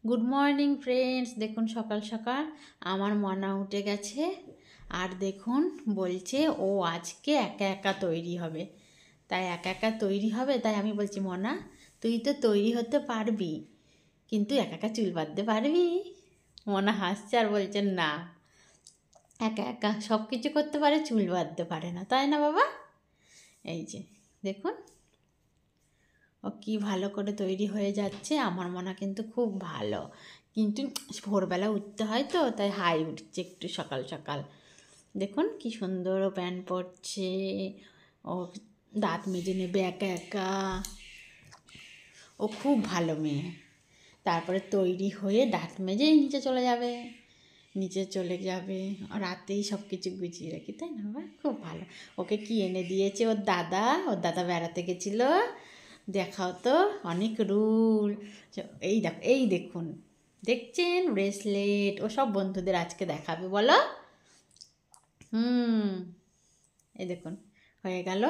Good morning friends. দেখুন সকাল সকাল আমার মনা উঠে গেছে আর দেখুন বলছে ও আজকে একা একা তৈরি হবে। তাই একা একা তৈরি হবে, তাই আমি বলছি মনা তুই তো তৈরি হতে পারবি, কিন্তু একা একা চুল বাঁধতে পারবি? মনা হাসছে আর বলছে না, একা একা সব কিছু করতে পারে, চুল বাঁধতে পারে না, তাই না বাবা? এই যে দেখুন ও কী ভালো করে তৈরি হয়ে যাচ্ছে। আমার মনে কিন্তু খুব ভালো, কিন্তু ভোরবেলা উঠতে হয় তো তাই হাই উঠছে একটু সকাল সকাল। দেখুন কি সুন্দর ও প্যান্ট পরছে, ও দাঁত মেজে নেবে একা একা, ও খুব ভালো মেয়ে। তারপরে তৈরি হয়ে দাঁত মেজেই নিচে চলে যাবে, নিচে চলে যাবে, রাতেই সব কিছু গুছিয়ে রাখি, তাই না বাবা? খুব ভালো। ওকে কি এনে দিয়েছে ওর দাদা বেড়াতে গেছিলো, দেখাও তো অনেক রুল। এই দেখুন, দেখছেন ব্রেসলেট, ও সব বন্ধুদের আজকে দেখাবে, বলো। এই দেখুন হয়ে গেল,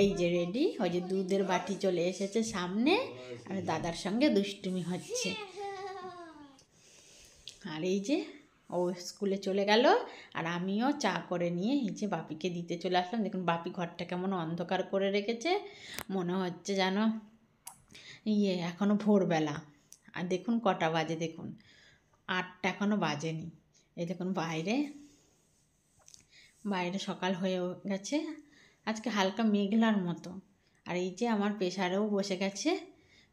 এই যে রেডি। ওই যে দুধের বাটি চলে এসেছে সামনে, আর দাদার সঙ্গে দুষ্টুমি হচ্ছে। আর এই যে ও স্কুলে চলে গেল, আর আমিও চা করে নিয়ে এই যে বাপিকে দিতে চলে আসলাম। দেখুন বাপি ঘরটা কেমন অন্ধকার করে রেখেছে, মনে হচ্ছে যেন এখনও ভোরবেলা। আর দেখুন কটা বাজে, দেখুন 8টা এখনও বাজেনি। এই দেখুন বাইরে সকাল হয়ে গেছে, আজকে হালকা মেঘলার মতো। আর এই যে আমার প্রেসারেও বসে গেছে,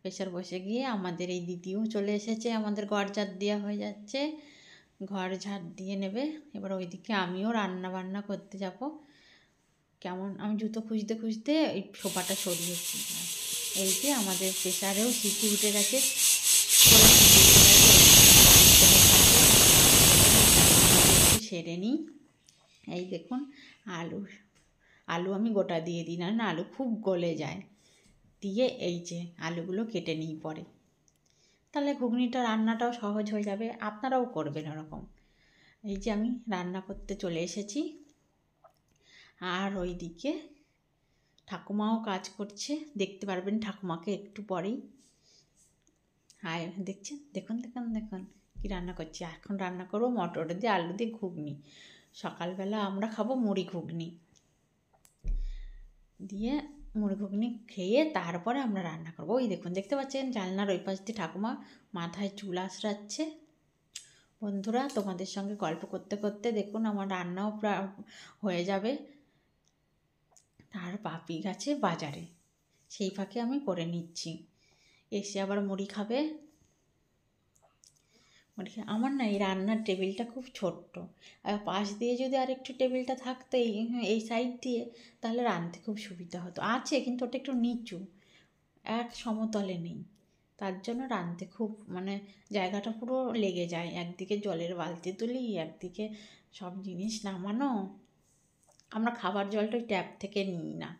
প্রেসার বসে গিয়ে আমাদের এই দিদিও চলে এসেছে, আমাদের ঘর ঝাড় দেওয়া হয়ে যাচ্ছে, ঘর ঝাড় দিয়ে নেবে। এবার ওইদিকে আমিও রান্না বান্না করতে যাব। কেমন আমি জুতো খুঁজতে খুঁজতে এই সোফাটা সরিয়েছি। এই যে আমাদের প্রেসারেও সিটি উঠে গেছে, সেরে নিই। এই দেখুন আলু আমি গোটা দিয়ে দিই, না আলু খুব গলে যায়, দিয়ে এই যে আলুগুলো কেটে নিই পরে, তাহলে ঘুগনিটা রান্নাটাও সহজ হয়ে যাবে, আপনারাও করবেন ওরকম। এই যে আমি রান্না করতে চলে এসেছি, আর ওইদিকে ঠাকুমাও কাজ করছে, দেখতে পারবেন ঠাকুমাকে একটু পরেই। হ্যাঁ দেখছেন, দেখুন দেখুন দেখুন কী রান্না করছি। এখন রান্না করবো মটর দিয়ে আলু দিয়ে ঘুগনি। সকালবেলা আমরা খাবো মুড়ি ঘুগনি দিয়ে, মুড়ি ঘুগনি খেয়ে তারপরে আমরা রান্না করবো। ওই দেখুন দেখতে পাচ্ছেন জানলার ওই পাশ দিয়ে ঠাকুমা মাথায় চুল আঁচড়াচ্ছে। বন্ধুরা তোমাদের সঙ্গে গল্প করতে করতে দেখুন আমার রান্নাও প্রায় হয়ে যাবে। আর বাপি গেছে বাজারে, সেই ফাঁকে আমি করে নিচ্ছি। এসে আবার মুড়ি খাবে। আমার না এই রান্নার টেবিলটা খুব ছোট্ট, আর পাশ দিয়ে যদি আরেকটু টেবিলটা থাকতো এই সাইড দিয়ে, তাহলে রাঁধতে খুব সুবিধা হতো। আছে কিন্তু ওটা একটু নিচু, এক সমতলে নেই, তার জন্য রাঁধতে খুব জায়গাটা পুরো লেগে যায়। একদিকে জলের বালতি তুলি, একদিকে সব জিনিস নামানো। আমরা খাবার জলটা ওই ট্যাপ থেকে নিই না,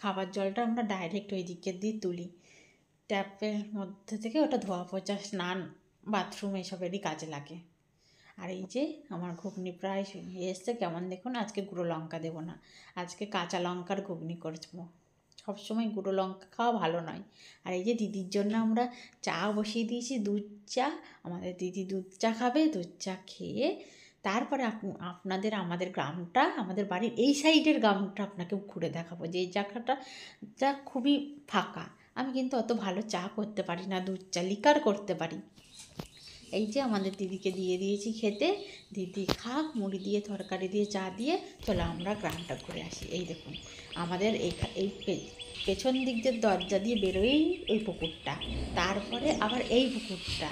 খাবার জলটা আমরা ডাইরেক্ট ওই দিকের দিয়ে তুলি, ট্যাপের মধ্যে থেকে। ওটা ধোয়া পোছা, স্নান, বাথরুম এসবেরই কাজে লাগে। আর এই যে আমার ঘুগনি প্রায় এসছে। কেমন দেখুন, আজকে গুঁড়ো লঙ্কা দেবো না, আজকে কাঁচা লঙ্কার ঘুগনি করবো। সবসময় গুঁড়ো লঙ্কা খাওয়া ভালো নয়। আর এই যে দিদির জন্য আমরা চা বসিয়ে দিয়েছি, দুধ চা। আমাদের দিদি দুধ চা খাবে, দুধ চা খেয়ে তারপরে আপনাদের আমাদের গ্রামটা, আমাদের বাড়ির এই সাইডের গ্রামটা আপনাকে ঘুরে দেখাবো, যে এই জায়গাটা যা খুবই ফাঁকা। আমি কিন্তু অত ভালো চা করতে পারি না, দুধ চা লিকার করতে পারি। এই যে আমাদের দিদিকে দিয়ে দিয়েছি খেতে, দিদি খাক, মুড়ি দিয়ে তরকারি দিয়ে চা দিয়ে। চলো আমরা গ্রামটা ঘুরে আসি। এই দেখুন আমাদের এই পেছন দিক দিয়ে দরজা দিয়ে বেরোই ওই পুকুরটা, তারপরে আবার এই পুকুরটা,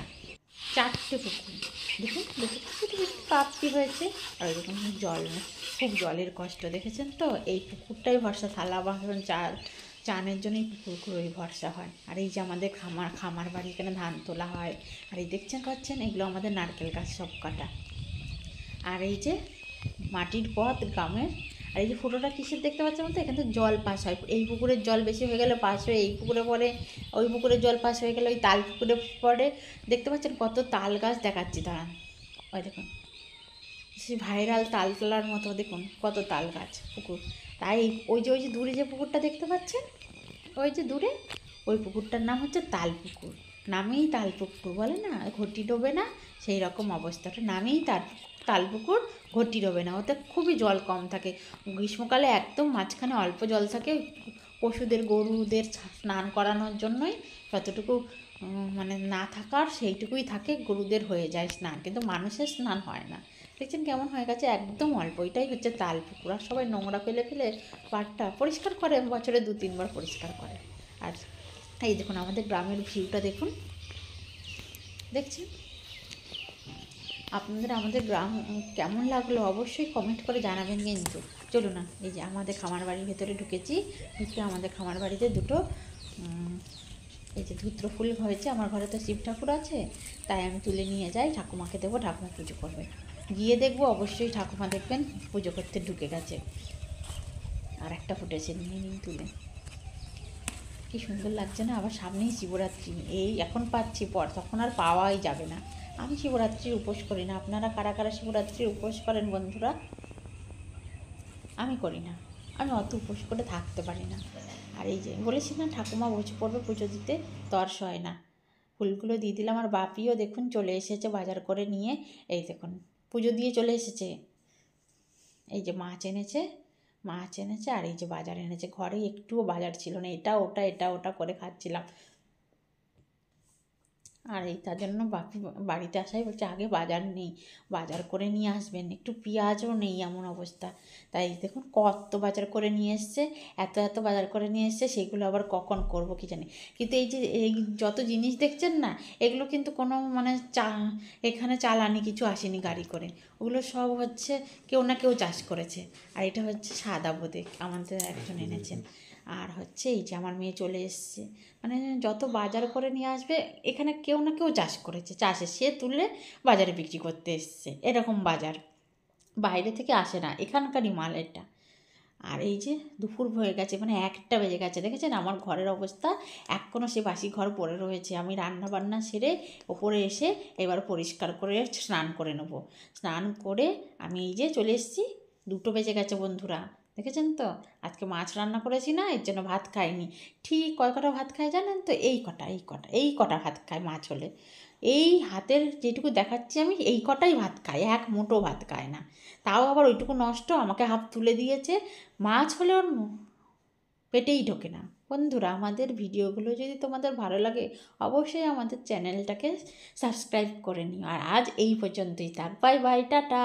4টে পুকুর। দেখুন দেখুন প্রাপ্তি হয়েছে। আর ওই দেখুন জল, খুব জলের কষ্ট, দেখেছেন তো? এই পুকুরটাই ভরসা, থালা বাসন চানের জন্য এই পুকুরগুলোই ভরসা হয়। আর এই যে আমাদের খামার বাড়ি, এখানে ধান তোলা হয়। আর এই দেখছেন পাচ্ছেন, এগুলো আমাদের নারকেল গাছ সব কাটা। আর এই যে মাটির পথ গ্রামের। আর এই যে ফোটোটা কিসের দেখতে পাচ্ছেন বলতে, এখান থেকে জল পাস হয়, এই পুকুরের জল বেশি হয়ে গেলে পাস হয়ে এই পুকুরে পড়ে, ওই পুকুরের জল পাস হয়ে গেলে ওই তাল পুকুরে পড়ে। দেখতে পাচ্ছেন কত তাল গাছ দেখাচ্ছি, দাঁড়ান। ওই দেখুন সে ভাইরাল তাল তোলার মতো, দেখুন কত তাল গাছ পুকুর। তাই ওই যে দূরে যে পুকুরটা দেখতে পাচ্ছেন, ওই যে দূরে ওই পুকুরটার নাম হচ্ছে তাল পুকুর, নামেই তালপুকুর, বলে না ঘটি ডোবে না, সেই রকম অবস্থাটা, নামেই তালপুকুর, ঘটি ডোবে না। ওতে খুবই জল কম থাকে, গ্রীষ্মকালে একদম মাঝখানে অল্প জল থাকে, পশুদের গরুদের স্নান করানোর জন্যই যতটুকু মানে না থাকার সেইটুকুই থাকে, গরুদের হয়ে যায় স্নান, কিন্তু মানুষের স্নান হয় না। দেখছেন কেমন হয়ে গেছে, একদম অল্প। এটাই হচ্ছে তালপুকুর। আর সবাই নোংরা ফেলে ফেলে পাড়টা পরিষ্কার করে, বছরে 2-3 বার পরিষ্কার করে। আর এই দেখুন আমাদের গ্রামের ভিউটা দেখুন, দেখছেন? আপনাদের আমাদের গ্রাম কেমন লাগলো অবশ্যই কমেন্ট করে জানাবেন কিন্তু। চলুন না, এই যে আমাদের খামার বাড়ির ভেতরে ঢুকেছি, ঢুকে আমাদের খামার বাড়িতে দুটো এই যে ধুত্র ফুল হয়েছে। আমার ঘরে তো শিব ঠাকুর আছে, তাই আমি তুলে নিয়ে যাই, ঠাকুমাকে দেবো, ঠাকুমা পুজো করবে। গিয়ে দেখবো অবশ্যই ঠাকুমা দেখবেন পুজো করতে ঢুকে গেছে। আর একটা ফুটেছে, নিয়ে নিন তুলে। কি সুন্দর লাগছে না? আবার সামনেই শিবরাত্রি, এই এখন পাচ্ছি, পর তখন আর পাওয়াই যাবে না। আমি শিবরাত্রির উপোস করি না। আপনারা কারা কারা শিবরাত্রির উপোস করেন বন্ধুরা? আমি করি না, আমি অত উপোস করে থাকতে পারি না। আর এই যে বলেছি না ঠাকুমা বসে পড়বে পুজো দিতে, তর্স হয় না। ফুলগুলো দিয়ে দিলাম। আর বাপিও দেখুন চলে এসেছে বাজার করে নিয়ে, এই দেখুন পুজো দিয়ে চলে এসেছে। এই যে মাছ এনেছে, মাছ এনেছে, আর এই যে বাজার এনেছে। ঘরে একটুও বাজার ছিল না, এটা ওটা করে খাচ্ছিলাম। আর এই তার জন্য বাপি বাড়িতে আসাই বলছে আগে বাজার নেই, বাজার করে নিয়ে আসবেন, একটু পেঁয়াজও নেই, এমন অবস্থা। তাই দেখুন কত বাজার করে নিয়ে এসছে, এত বাজার করে নিয়ে এসছে, সেগুলো আবার কখন করব কি জানি। কিন্তু এই যে এই যত জিনিস দেখছেন না, এগুলো কিন্তু কোনো মানে এখানে চালানি কিছু আসেনি গাড়ি করে, ওগুলো সব হচ্ছে কেউ না কেউ চাষ করেছে। আর এটা হচ্ছে সাদা বোঁদে, আমাদের একজন এনেছেন। আর হচ্ছে এই যে আমার মেয়ে চলে এসছে, মানে যত বাজার করে নিয়ে আসবে এখানে কেউ না কেউ চাষ করেছে, চাষে সে তুলে বাজারে বিক্রি করতে এসছে, এরকম বাজার, বাইরে থেকে আসে না, এখানকারই মাল এটা। আর এই যে দুপুর হয়ে গেছে, মানে 1টা বেজে গেছে, দেখেছেন আমার ঘরের অবস্থা, এখনও সে বাসি ঘর পড়ে রয়েছে। আমি রান্না বান্না সেরে ওপরে এসে এবার পরিষ্কার করে স্নান করে নেবো। স্নান করে আমি এই যে চলে এসেছি, 2টো বেজে গেছে বন্ধুরা, দেখেছেন তো? আজকে মাছ রান্না করেছি না, এর জন্য ভাত খাইনি। ঠিক কয় কটা ভাত খায় জানেন তো? এই কটা ভাত খায় মাছ হলে। এই হাতের যেটুকু দেখাচ্ছি আমি, এই কটাই ভাত খায়, এক মুঠো ভাত খায় না। তাও আবার ওইটুকু নষ্ট, আমাকে হাফ তুলে দিয়েছে। মাছ হলে ওর পেটেই ঢোকে না। বন্ধুরা আমাদের ভিডিওগুলো যদি তোমাদের ভালো লাগে অবশ্যই আমাদের চ্যানেলটাকে সাবস্ক্রাইব করে নিও। আর আজ এই পর্যন্তই থাক, বাই বাই, টাটা।